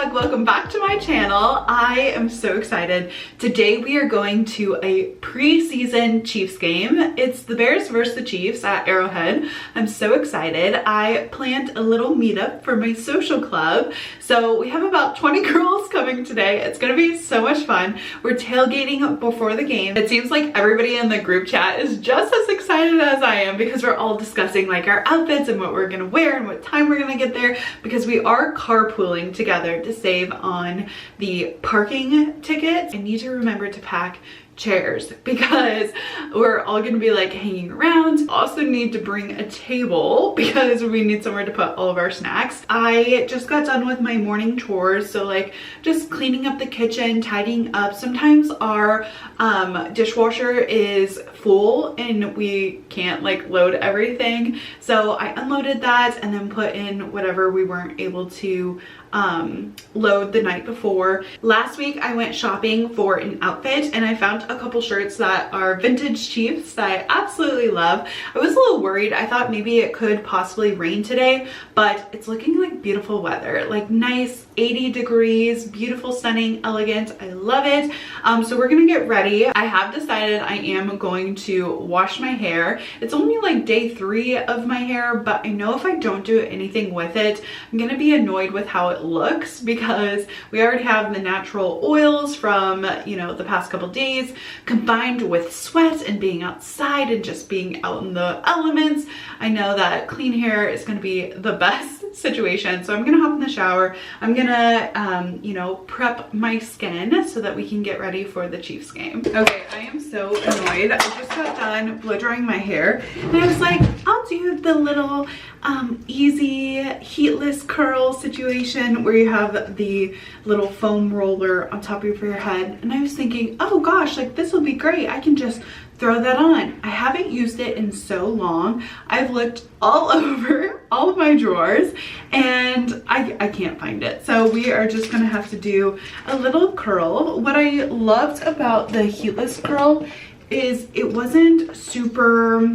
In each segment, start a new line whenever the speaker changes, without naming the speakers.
vlog, welcome back to my channel. I am so excited. Today we are going to a preseason Chiefs game. It's the Bears versus the Chiefs at Arrowhead. I'm so excited. I planned a little meetup for my social club. So we have about 20 girls coming today. It's gonna be so much fun. We're tailgating before the game. It seems like everybody in the group chat is just as excited as I am because we're all discussing like our outfits and what we're gonna wear and what time we're gonna get there, because we are carpooling together to save on the parking tickets. I need to remember to pack chairs because we're all gonna be like hanging around. Also need to bring a table because we need somewhere to put all of our snacks. I just got done with my morning chores, so like just cleaning up the kitchen, tidying up. Sometimes our dishwasher is full and we can't like load everything, so I unloaded that and then put in whatever we weren't able to load the night before. Last week I went shopping for an outfit and I found a couple shirts that are vintage Chiefs that I absolutely love. I was a little worried. I thought maybe it could possibly rain today, but it's looking like beautiful weather, like nice 80 degrees, beautiful, stunning, elegant. I love it. So we're gonna get ready. I have decided I am going to wash my hair. It's only like day 3 of my hair, but I know if I don't do anything with it, I'm gonna be annoyed with how it looks because we already have the natural oils from, you know, the past couple days combined with sweat and being outside and just being out in the elements. I know that clean hair is going to be the best situation, so I'm gonna hop in the shower. I'm gonna you know, prep my skin so that we can get ready for the Chiefs game. Okay, I am so annoyed. I just got done blow drying my hair and I was like, I'll do the little easy heatless curl situation where you have the little foam roller on top of your head, and I was thinking, oh gosh, like this will be great. I can just throw that on. I haven't used it in so long. I've looked all over all of my drawers and I can't find it. So we are just gonna have to do a little curl. What I loved about the heatless curl is it wasn't super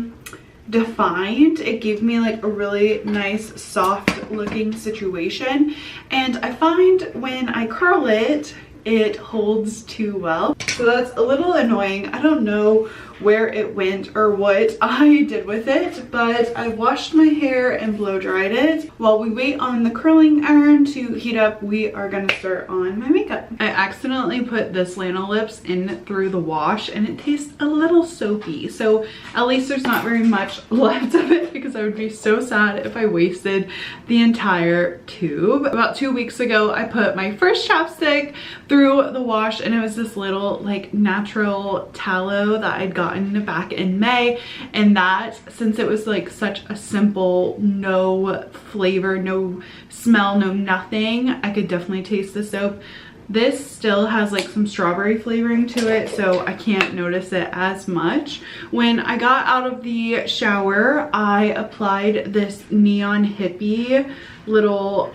defined. It gave me like a really nice soft looking situation, and I find when I curl it, it holds too well. So that's a little annoying. I don't know where it went or what I did with it, but I washed my hair and blow dried it. While we wait on the curling iron to heat up, we are gonna start on my makeup. I accidentally put this Lanolips in through the wash and it tastes a little soapy, so at least there's not very much left of it because I would be so sad if I wasted the entire tube. About 2 weeks ago, I put my first chapstick through the wash and it was this little like natural tallow that I'd gotten back in May, and that, since it was like such a simple, no flavor, no smell, no nothing, I could definitely taste the soap. This still has like some strawberry flavoring to it, so I can't notice it as much. When I got out of the shower, I applied this Neon Hippie little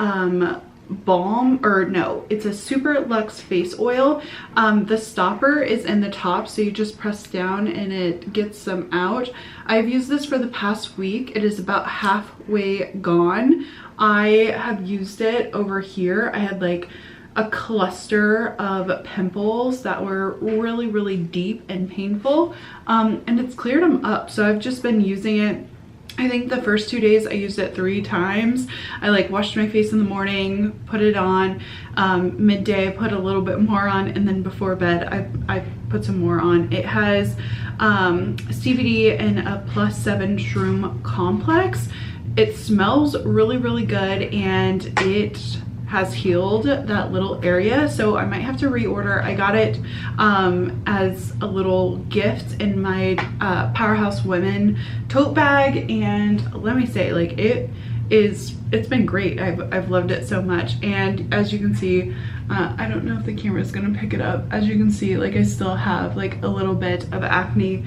balm, or no, it's a Super Luxe face oil. The stopper is in the top, so you just press down and it gets some out. I've used this for the past week. It is about halfway gone. I have used it over here. I had like a cluster of pimples that were really, really deep and painful, and it's cleared them up. So I've just been using it. I think the first 2 days I used it 3 times. I like washed my face in the morning, put it on, midday I put a little bit more on, and then before bed I put some more on. It has CBD and a +7 shroom complex. It smells really, really good, and it has healed that little area, so I might have to reorder. I got it as a little gift in my Powerhouse Women tote bag, and let me say, like, it's been great. I've loved it so much. And as you can see, I don't know if the camera is gonna pick it up. As you can see, like, I still have like a little bit of acne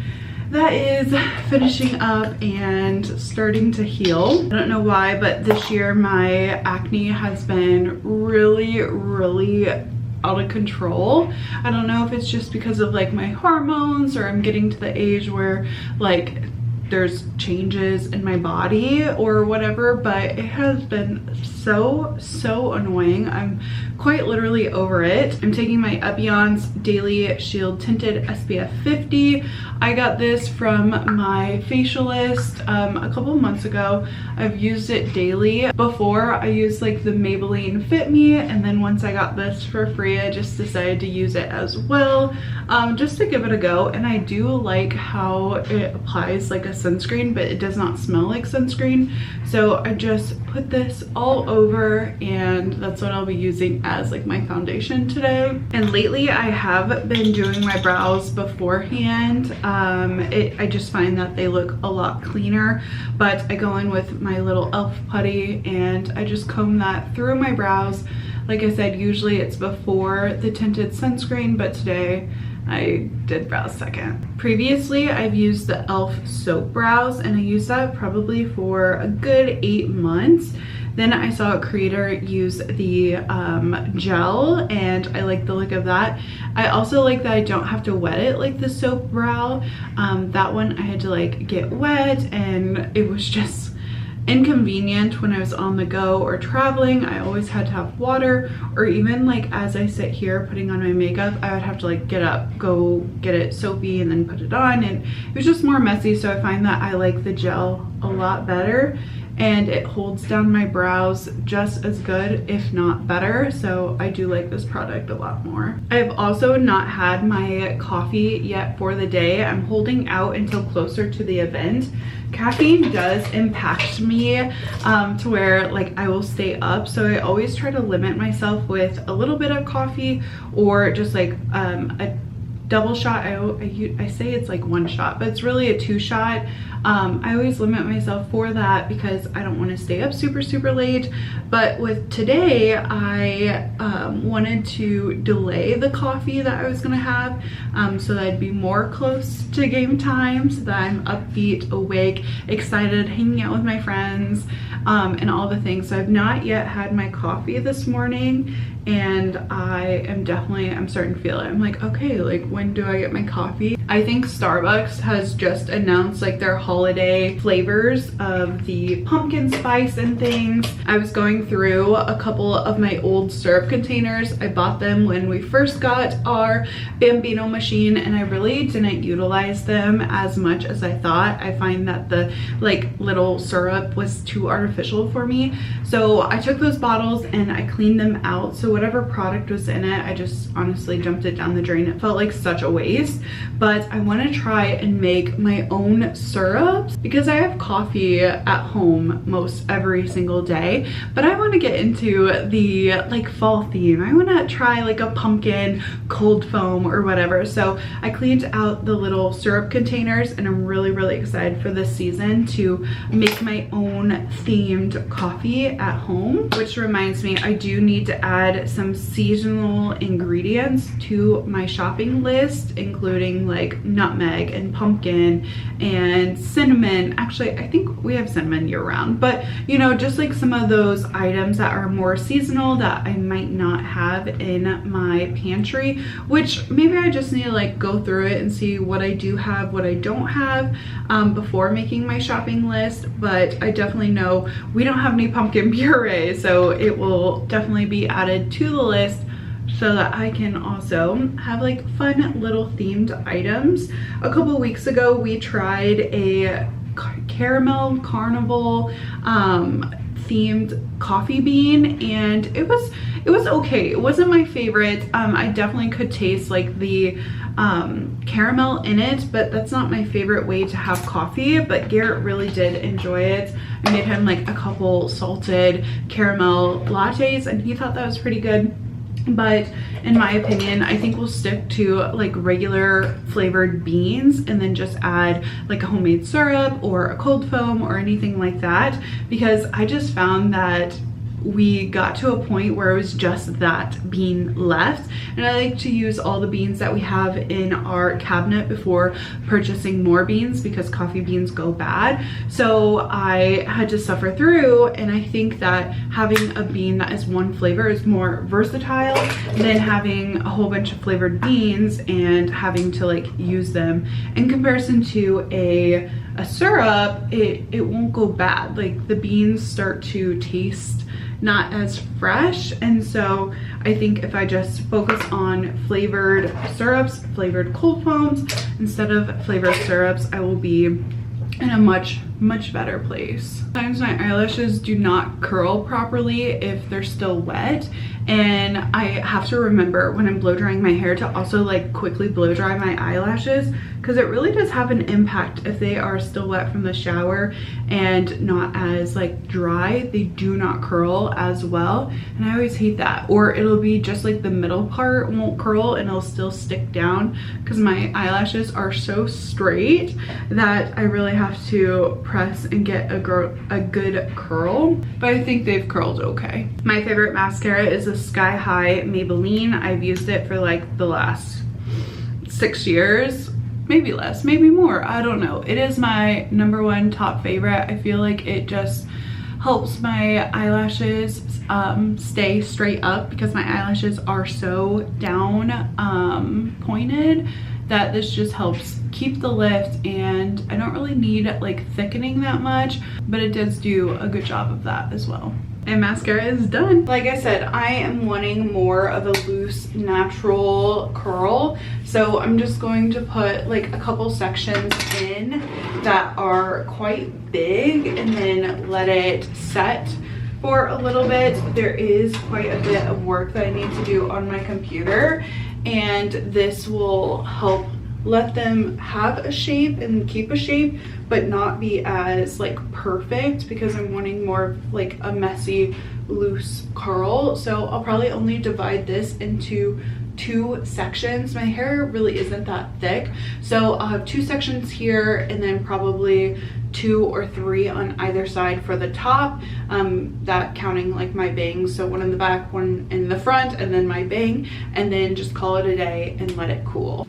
that is finishing up and starting to heal. I don't know why, but this year my acne has been really, really out of control. I don't know if it's just because of like my hormones, or I'm getting to the age where like there's changes in my body or whatever, but it has been so annoying. I'm quite literally over it. I'm taking my Epion's Daily Shield Tinted SPF 50. I got this from my facialist a couple months ago. I've used it daily. Before, I used like the Maybelline Fit Me, and then once I got this for free, I just decided to use it as well, just to give it a go. And I do like how it applies like a sunscreen, but it does not smell like sunscreen. So I just put this all over, and that's what I'll be using as like my foundation today. And lately I have been doing my brows beforehand. I just find that they look a lot cleaner, but I go in with my little e.l.f. putty and I just comb that through my brows. Like I said, usually it's before the tinted sunscreen, but today I did brows second. Previously, I've used the e.l.f. soap brows, and I used that probably for a good 8 months. Then I saw a creator use the gel, and I like the look of that. I also like that I don't have to wet it like the soap brow. That one I had to like get wet, and it was just inconvenient when I was on the go or traveling. I always had to have water, or even like as I sit here putting on my makeup, I would have to like get up, go get it soapy, and then put it on, and it was just more messy. So I find that I like the gel a lot better, and it holds down my brows just as good, if not better. So I do like this product a lot more. I've also not had my coffee yet for the day. I'm holding out until closer to the event. Caffeine does impact me to where like I will stay up, so I always try to limit myself with a little bit of coffee, or just like a double shot. I say it's like 1 shot, but it's really a 2 shot. I always limit myself for that because I don't want to stay up super late. But with today, I wanted to delay the coffee that I was gonna have, so that I'd be more close to game time, so that I'm upbeat, awake, excited, hanging out with my friends, and all the things. So I've not yet had my coffee this morning, and I'm starting to feel it. I'm like, okay, like when do I get my coffee? I think Starbucks has just announced like their holiday flavors of the pumpkin spice and things. I was going through a couple of my old syrup containers. I bought them when we first got our Bambino machine, and I really didn't utilize them as much as I thought. I find that the like little syrup was too artificial for me. So I took those bottles and I cleaned them out. So whatever product was in it, I just honestly dumped it down the drain. It felt like such a waste, but I want to try and make my own syrups because I have coffee at home most every single day, but I want to get into the like fall theme. I want to try like a pumpkin cold foam or whatever. So I cleaned out the little syrup containers, and I'm really excited for this season to make my own themed coffee at home. Which reminds me, I do need to add some seasonal ingredients to my shopping list, including like nutmeg and pumpkin and cinnamon. Actually, I think we have cinnamon year round, but you know, just like some of those items that are more seasonal that I might not have in my pantry, which maybe I just need to like go through it and see what I do have, what I don't have, before making my shopping list. But I definitely know we don't have any pumpkin puree, so it will definitely be added to the list so that I can also have like fun little themed items. A couple weeks ago, we tried a caramel carnival themed coffee bean, and it was okay. It wasn't my favorite. I definitely could taste like the caramel in it, but that's not my favorite way to have coffee. But Garrett really did enjoy it. I made him like a couple salted caramel lattes, and he thought that was pretty good. But in my opinion, I think we'll stick to like regular flavored beans and then just add like a homemade syrup or a cold foam or anything like that, because I just found that we got to a point where it was just that bean left, and I like to use all the beans that we have in our cabinet before purchasing more beans because coffee beans go bad. So I had to suffer through, and I think that having a bean that is one flavor is more versatile than having a whole bunch of flavored beans and having to like use them. In comparison to a syrup, it won't go bad. Like the beans start to taste not as fresh, and so I think if I just focus on flavored syrups, flavored cold foams instead of flavored syrups, I will be in a much better place. Sometimes my eyelashes do not curl properly if they're still wet, and I have to remember when I'm blow drying my hair to also like quickly blow dry my eyelashes, because it really does have an impact. If they are still wet from the shower and not as like dry, they do not curl as well, and I always hate that. Or it'll be just like the middle part won't curl and it'll still stick down because my eyelashes are so straight that I really have to press and get a good curl, but I think they've curled okay. My favorite mascara is the Sky High Maybelline. I've used it for like the last 6 years, maybe less, maybe more, I don't know. It is my #1 top favorite. I feel like it just helps my eyelashes stay straight up because my eyelashes are so down pointed that this just helps keep the lift, and I don't really need like thickening that much, but it does do a good job of that as well. And mascara is done. Like I said, I am wanting more of a loose, natural curl. So I'm just going to put like a couple sections in that are quite big and then let it set for a little bit. There is quite a bit of work that I need to do on my computer, and this will help let them have a shape and keep a shape, but not be as like perfect, because I'm wanting more of like a messy, loose curl. So I'll probably only divide this into 2 sections. My hair really isn't that thick, so I'll have 2 sections here and then probably 2 or 3 on either side for the top, that counting like my bangs. So one in the back, one in the front, and then my bang, and then just call it a day and let it cool.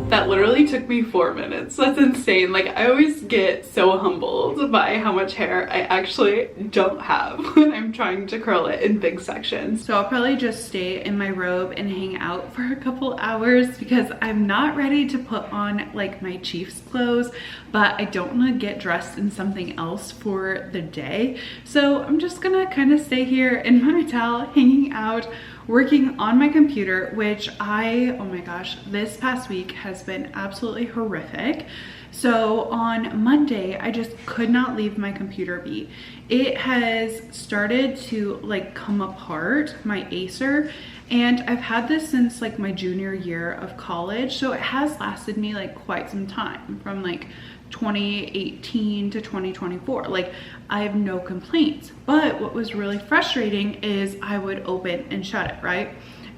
That literally took me 4 minutes. That's insane. Like, I always get so humbled by how much hair I actually don't have when I'm trying to curl it in big sections. So I'll probably just stay in my robe and hang out for a couple hours because I'm not ready to put on like my Chiefs clothes, but I don't want to get dressed in something else for the day. So I'm just gonna kind of stay here in my towel, hanging out, working on my computer, which oh my gosh, this past week has been absolutely horrific. So on Monday, I just could not leave my computer be. It has started to like come apart, my Acer, and I've had this since like my junior year of college. So it has lasted me like quite some time, from like 2018 to 2024. Like, I have no complaints, but what was really frustrating is I would open and shut it, right?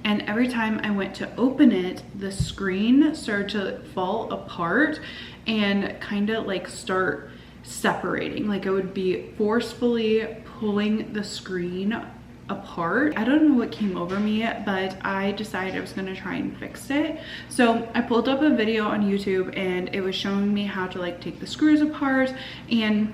And every time I went to open it, the screen started to fall apart and kind of like start separating. Like, I would be forcefully pulling the screen apart. I don't know what came over me, but I decided I was gonna try and fix it. So I pulled up a video on YouTube and it was showing me how to like take the screws apart, and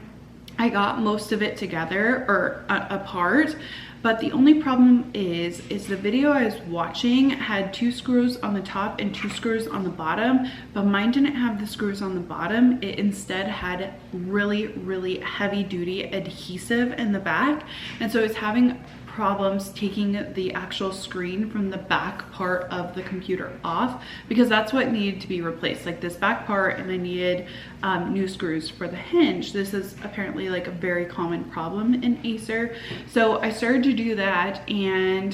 I got most of it together or apart. But the only problem is the video I was watching had 2 screws on the top and 2 screws on the bottom, but mine didn't have the screws on the bottom. It instead had really heavy duty adhesive in the back, and so it's having problems taking the actual screen from the back part of the computer off, because that's what needed to be replaced, like this back part, and I needed new screws for the hinge. This is apparently like a very common problem in Acer. So I started to do that, and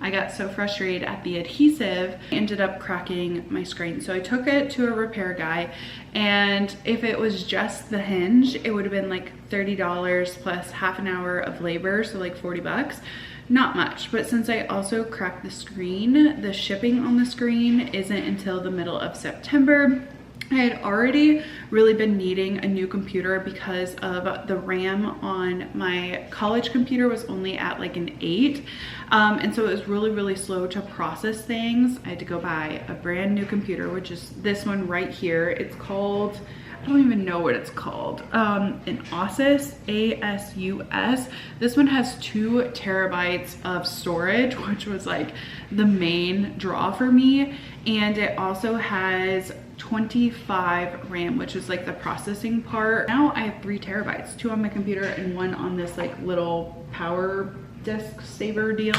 I got so frustrated at the adhesive, I ended up cracking my screen. So I took it to a repair guy, and if it was just the hinge, it would have been like $30 plus half an hour of labor, so like 40 bucks. Not much, but since I also cracked the screen, the shipping on the screen isn't until the middle of September. I had already really been needing a new computer because of the RAM on my college computer was only at like an 8. And so it was really slow to process things. I had to go buy a brand new computer, which is this one right here. It's called, I don't even know what it's called. An Asus, A-S-U-S. This one has 2 terabytes of storage, which was like the main draw for me. And it also has 25 RAM, which is like the processing part. Now I have 3 terabytes, 2 on my computer and 1 on this like little power disk saver deal.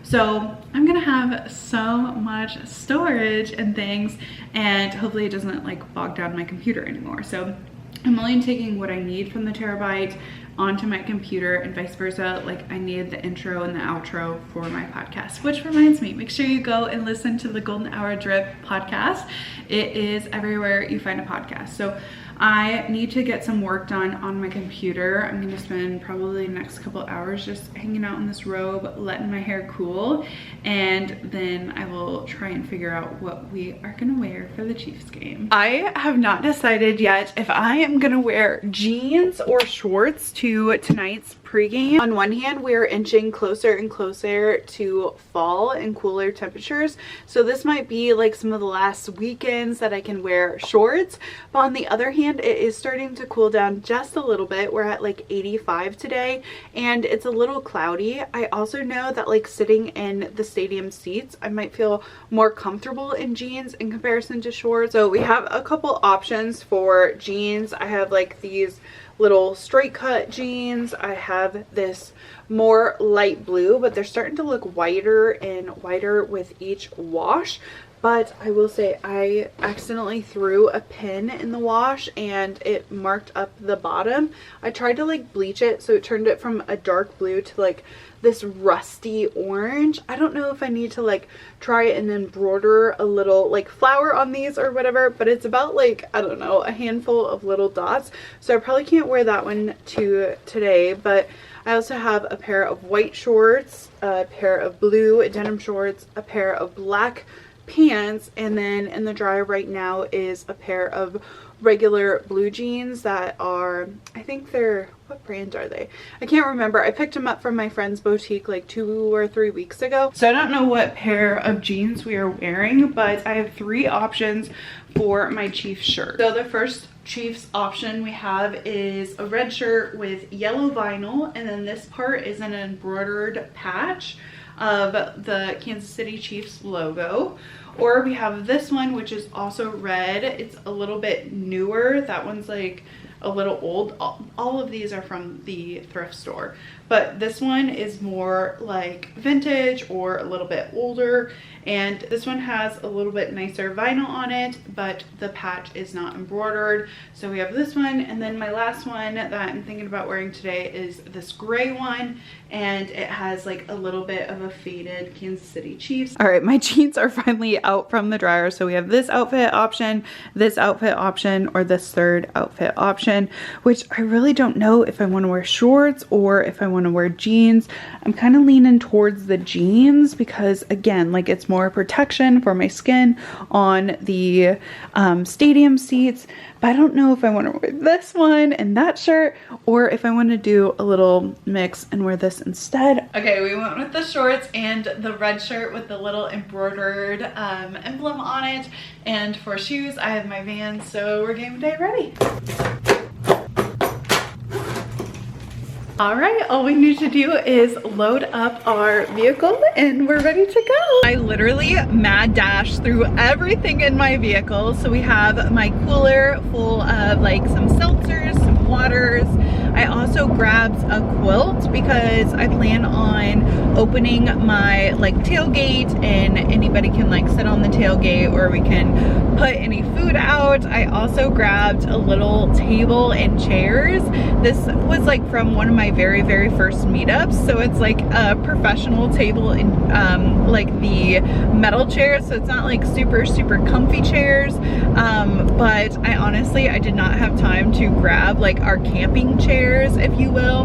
So I'm gonna have so much storage and things, and hopefully it doesn't like bog down my computer anymore. So I'm only taking what I need from the terabyte onto my computer and vice versa. Like I needed the intro and the outro for my podcast, which reminds me, make sure you go and listen to the Golden Hour Drip podcast. It is everywhere you find a podcast. So I need to get some work done on my computer. I'm gonna spend probably the next couple hours just hanging out in this robe, letting my hair cool, and then I will try and figure out what we are gonna wear for the Chiefs game. I have not decided yet if I am gonna wear jeans or shorts to tonight's pregame. On one hand, we're inching closer and closer to fall and cooler temperatures, so this might be like some of the last weekends that I can wear shorts, but on the other hand, it is starting to cool down just a little bit. We're at like 85 today and it's a little cloudy. I also know that like sitting in the stadium seats, I might feel more comfortable in jeans in comparison to shorts. So we have a couple options for jeans. I have like these little straight cut jeans. I have this more light blue, but they're starting to look whiter and whiter with each wash. But I will say I accidentally threw a pin in the wash and it marked up the bottom. I tried to like bleach it, so it turned it from a dark blue to like this rusty orange. I don't know if I need to like try and embroider a little like flower on these or whatever, but it's about like, I don't know, a handful of little dots. So I probably can't wear that one to today, but I also have a pair of white shorts, a pair of blue denim shorts, a pair of black pants, and then in the dryer right now is a pair of regular blue jeans that are, I think they're, what brand are they? I can't remember. I picked them up from my friend's boutique like 2 or 3 weeks ago. So I don't know what pair of jeans we are wearing, but I have 3 options for my Chiefs shirt. So the first Chiefs option we have is a red shirt with yellow vinyl, and then this part is an embroidered patch of the Kansas City Chiefs logo. Or we have this one, which is also red. It's a little bit newer. That one's like a little old. All of these are from the thrift store, but this one is more like vintage or a little bit older, and this one has a little bit nicer vinyl on it, but the patch is not embroidered. So we have this one, and then my last one that I'm thinking about wearing today is this gray one, and it has like a little bit of a faded Kansas City Chiefs. All right, my jeans are finally out from the dryer, so we have this outfit option, or this third outfit option, which I really don't know if I want to wear shorts or if I want to wear jeans. I'm kind of leaning towards the jeans because, again, like it's more protection for my skin on the stadium seats. But I don't know if I want to wear this one and that shirt, or if I want to do a little mix and wear this instead. Okay, we went with the shorts and the red shirt with the little embroidered emblem on it. And for shoes, I have my Vans, so we're game day ready. All right, all we need to do is load up our vehicle and we're ready to go. I literally mad dash through everything in my vehicle. So we have my cooler full of like some seltzers, some waters. I also grabbed a quilt because I plan on opening my like tailgate, and anybody can like sit on the tailgate, or we can put any food out. I also grabbed a little table and chairs. This was like from one of my very first meetups, so it's like a professional table and like the metal chairs, so it's not like super comfy chairs, but I did not have time to grab like our camping chairs, if you will.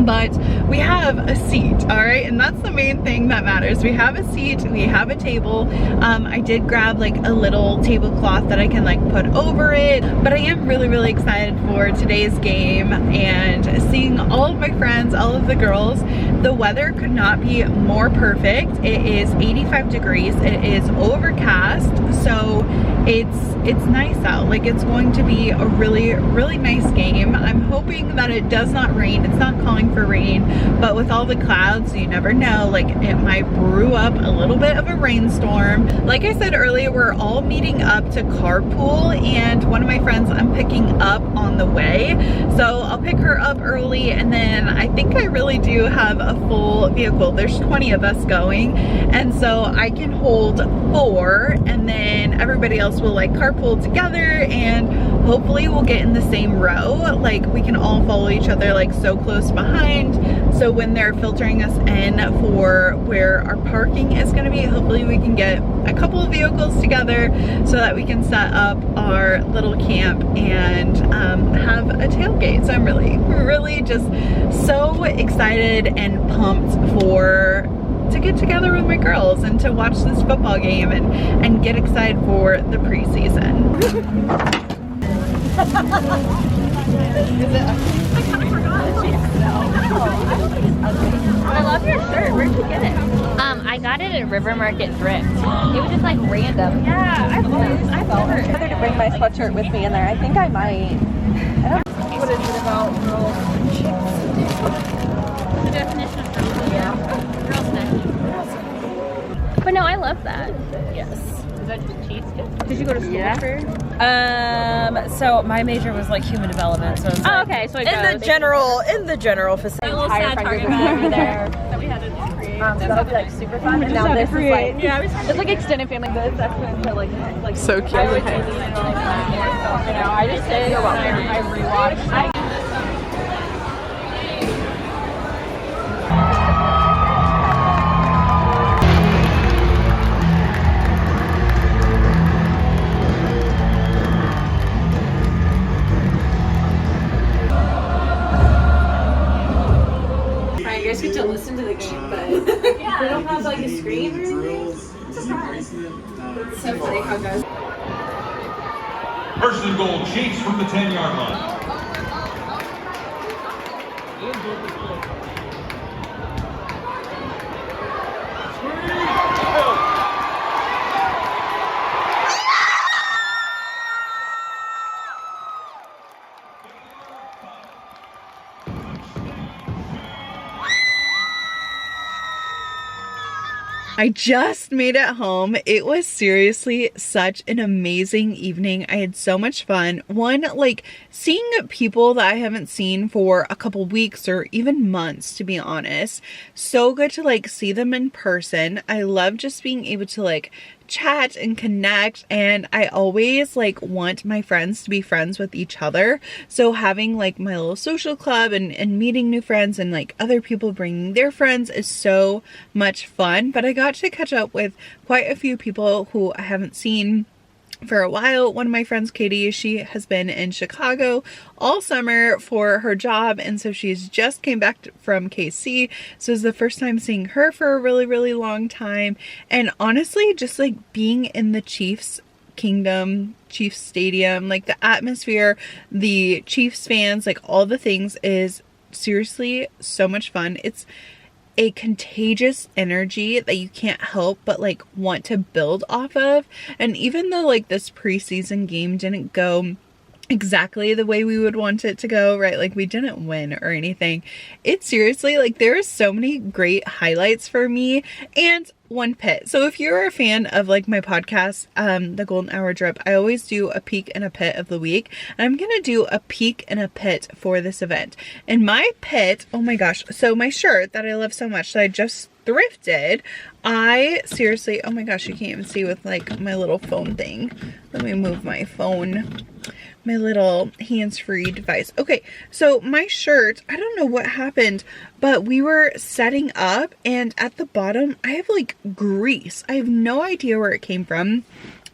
But we have a seat, all right, and that's the main thing that matters. We have a seat, we have a table. I did grab like a little tablecloth that I can like put over it, but I am really excited for today's game and seeing all of my friends, all of the girls. The weather could not be more perfect. It is 85 degrees, it is overcast, so it's nice out. Like, it's going to be a really nice game. I'm hoping that it does not rain. It's not calling for rain, but with all the clouds, you never know, like it might brew up a little bit of a rainstorm. Like I said earlier, we're all meeting up to carpool, and one of my friends I'm picking up on the way, so I'll pick her up early, and then I think I really do have a full vehicle. There's 20 of us going, and so I can hold 4, and then everybody else will like carpool together, and hopefully we'll get in the same row. Like, we can all follow each other like so close behind, so when they're filtering us in for where our parking is going to be, hopefully we can get a couple of vehicles together so that we can set up our little camp and have a tailgate. So I'm really just so excited and pumped to get together with my girls and to watch this football game and get excited for the preseason.
I love your shirt. Where'd you get it? I got it at River Market Thrift. It was just like random.
Yeah, I've never to bring my sweatshirt with me in there. I think I might. What is it about girls?
The definition of girls. Yeah. Girls snacking. But no, I love that.
Yes.
Is that just cheese?
Did you go to school for?
So my major was like human development, so it's like
Okay, so it
in the general facility.
a little sad target over there that we had to create.
So that'll be like super fun. And now this is like, it's like extended family. That's when I like
So cute.
I just say I rewatched. You guys get to listen to the game, but yeah. They don't have like a screen or anything. It's so funny how guys.
First and goal, Chiefs from the 10-yard line.
I just made it home. It was seriously such an amazing evening. I had so much fun. One, like seeing people that I haven't seen for a couple weeks or even months, to be honest. So good to like see them in person. I love just being able to like chat and connect, and I always like want my friends to be friends with each other, so having like my little social club and meeting new friends and like other people bringing their friends is so much fun. But I got to catch up with quite a few people who I haven't seen for a while. One of my friends, Katie, she has been in Chicago all summer for her job, and so she's just came back from KC, so it's the first time seeing her for a really long time. And honestly, just like being in the Chiefs Kingdom, Chiefs Stadium, like the atmosphere, the Chiefs fans, like all the things is seriously so much fun. It's a contagious energy that you can't help but like want to build off of. And even though like this preseason game didn't go exactly the way we would want it to go, right? Like we didn't win or anything. It's seriously like there are so many great highlights for me. And one pit. So if you're a fan of like my podcast, the Golden Hour Drip, I always do a peak and a pit of the week. And I'm gonna do a peak and a pit for this event. And my pit, oh my gosh, so my shirt that I love so much that I just thrifted, I seriously, oh my gosh, you can't even see with like my little phone thing. Let me move my phone, my little hands-free device. Okay, so my shirt, I don't know what happened, but we were setting up and at the bottom I have like grease. I have no idea where it came from.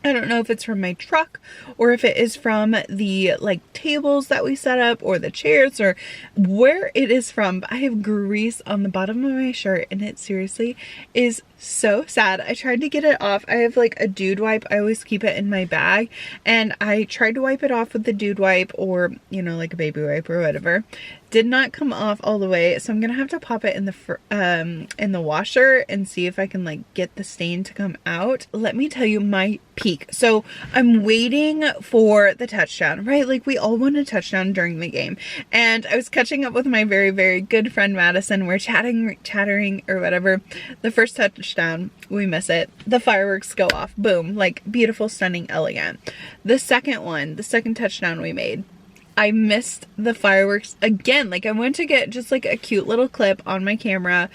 I don't know if it's from my truck or if it is from the like tables that we set up or the chairs or where it is from, but I have grease on the bottom of my shirt and it seriously is so sad. I tried to get it off. I have like a dude wipe. I always keep it in my bag and I tried to wipe it off with the dude wipe or, you know, like a baby wipe or whatever. Did not come off all the way, so I'm gonna have to pop it in the washer and see if I can like get the stain to come out. Let me tell you my peak. So I'm waiting for the touchdown, right? Like we all want a touchdown during the game, and I was catching up with my very, very good friend Madison. We're chattering or whatever. The first touchdown, we miss it. The fireworks go off. Boom, like beautiful, stunning, elegant. The second one, the second touchdown we made, I missed the fireworks again. Like I went to get just like a cute little clip on my camera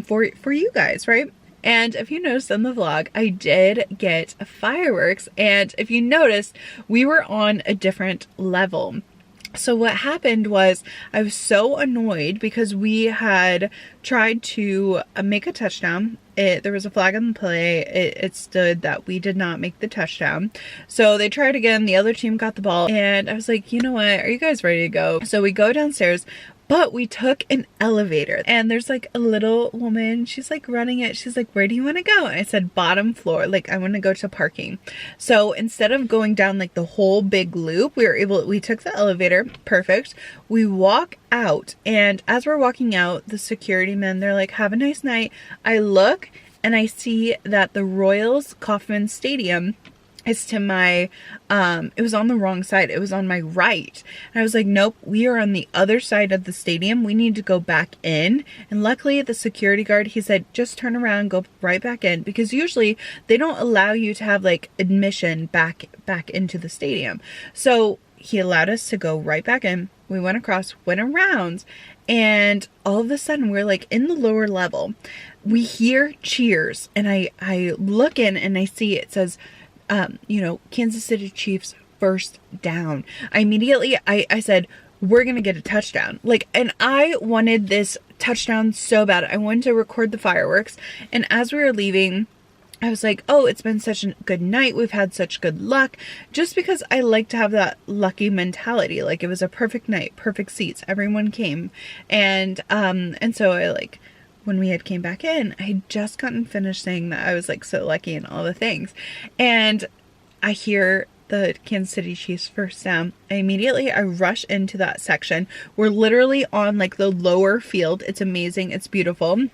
for you guys, right? And if you noticed in the vlog, I did get fireworks. And if you noticed, we were on a different level. So what happened was I was so annoyed because we had tried to make a touchdown. There was a flag on the play. It stood that we did not make the touchdown. So they tried again. The other team got the ball. And I was like, you know what? Are you guys ready to go? So we go downstairs. But we took an elevator and there's like a little woman, she's like running it. She's like, where do you want to go? And I said, bottom floor. Like I want to go to parking. So instead of going down like the whole big loop, we took the elevator. Perfect. We walk out and as we're walking out, the security men, they're like, have a nice night. I look and I see that the Royals Kauffman Stadium is to my, it was on the wrong side. It was on my right. And I was like, nope, we are on the other side of the stadium. We need to go back in. And luckily the security guard, he said, just turn around, go right back in, because usually they don't allow you to have like admission back into the stadium. So he allowed us to go right back in. We went across, went around, and all of a sudden we're like in the lower level. We hear cheers and I look in and I see it says, you know, Kansas City Chiefs first down. I said, we're going to get a touchdown. Like, and I wanted this touchdown so bad. I wanted to record the fireworks. And as we were leaving, I was like, oh, it's been such a good night. We've had such good luck. Just because I like to have that lucky mentality. Like it was a perfect night, perfect seats. Everyone came. And so I like, when we had came back in, I had just gotten finished saying that I was like so lucky and all the things. And I hear the Kansas City Chiefs first down. I rush into that section. We're literally on like the lower field. It's amazing. It's beautiful.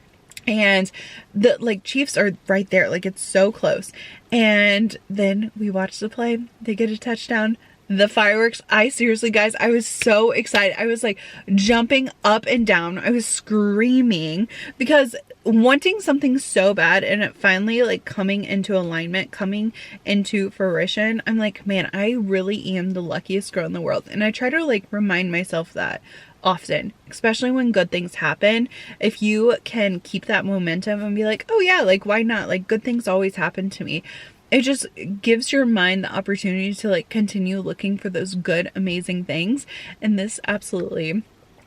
And the like Chiefs are right there. Like it's so close. And then we watch the play. They get a touchdown. The fireworks, I seriously, guys, I was so excited. I was like jumping up and down. I was screaming because wanting something so bad and it finally like coming into alignment, coming into fruition. I'm like, man, I really am the luckiest girl in the world. And I try to like remind myself that often, especially when good things happen. If you can keep that momentum and be like, oh yeah, like why not? Like good things always happen to me. It just gives your mind the opportunity to like continue looking for those good, amazing things. And this absolutely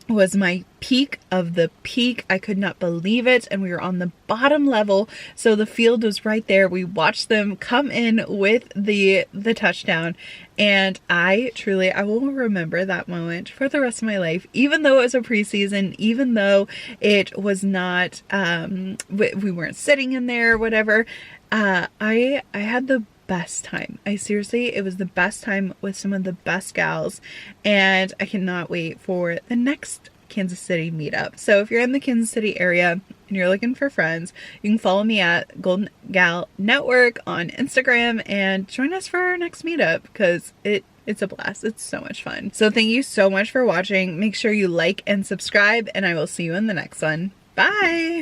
was my peak of the peak. I could not believe it. And we were on the bottom level. So the field was right there. We watched them come in with the touchdown. And I will remember that moment for the rest of my life, even though it was a preseason, even though it was not, we weren't sitting in there or whatever. I had the best time. It was the best time with some of the best gals, and I cannot wait for the next Kansas City meetup. So if you're in the Kansas City area and you're looking for friends, you can follow me at Golden Gal Network on Instagram and join us for our next meetup because it's a blast. It's so much fun. So thank you so much for watching. Make sure you like and subscribe, and I will see you in the next one. Bye!